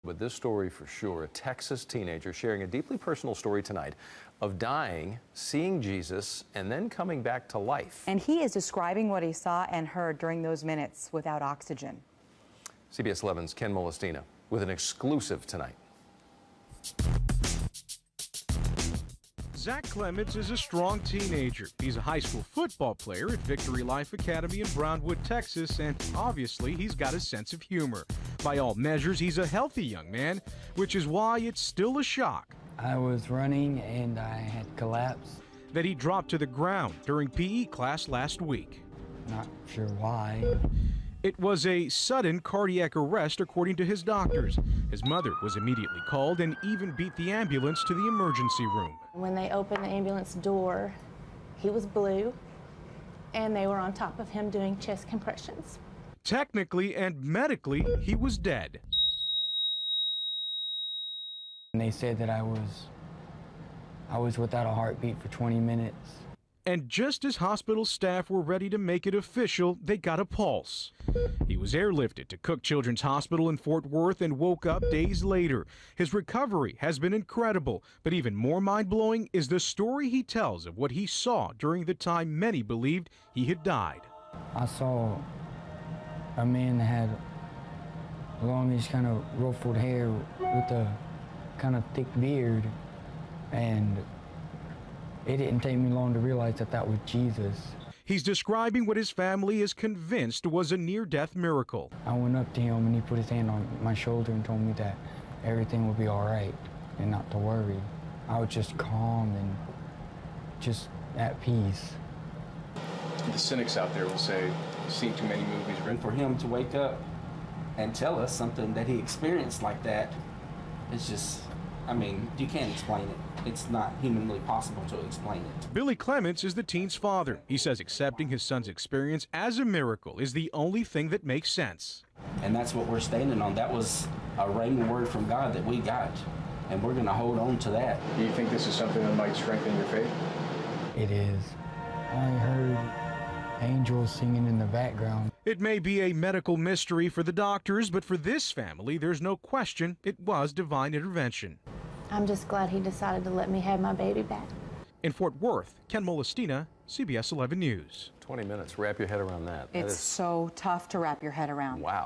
But this story for sure, a Texas teenager sharing a deeply personal story tonight of dying, seeing Jesus, and then coming back to life. And he is describing what he saw and heard during those minutes without oxygen. CBS 11's Ken Molestina with an exclusive tonight. Zach Clements is a strong teenager. He's a high school football player at Victory Life Academy in Brownwood, Texas, and obviously he's got a sense of humor. By all measures, he's a healthy young man, which is why it's still a shock I was running and I had collapsed. that he dropped to the ground during PE class last week. Not sure why. It was a sudden cardiac arrest, according to his doctors. His mother was immediately called and even beat the ambulance to the emergency room. When they opened the ambulance door, he was blue, and they were on top of him doing chest compressions. Technically and medically, he was dead. And they said that I was without a heartbeat for 20 minutes. And just as hospital staff were ready to make it official, they got a pulse. He was airlifted to Cook Children's Hospital in Fort Worth and woke up days later. His recovery has been incredible, but even more mind-blowing is the story he tells of what he saw during the time many believed he had died. I saw a man that had longish kind of ruffled hair with a kind of thick beard, and it didn't take me long to realize that that was Jesus. He's describing what his family is convinced was a near-death miracle. I went up to him and he put his hand on my shoulder and told me that everything would be all right and not to worry. I was just calm and just at peace. The cynics out there will say, you've seen too many movies. And for him to wake up and tell us something that he experienced like that, it's just, I mean, you can't explain it. It's not humanly possible to explain it. Billy Clements is the teen's father. He says accepting his son's experience as a miracle is the only thing that makes sense. And that's what we're standing on. That was a rhema word from God that we got, and we're going to hold on to that. Do you think this is something that might strengthen your faith? It is. I heard angels singing in the background. It may be a medical mystery for the doctors, but for this family, there's no question it was divine intervention. I'm just glad he decided to let me have my baby back. In Fort Worth, Ken Molestina, CBS 11 News. 20 minutes, wrap your head around that. It's so tough to wrap your head around. Wow.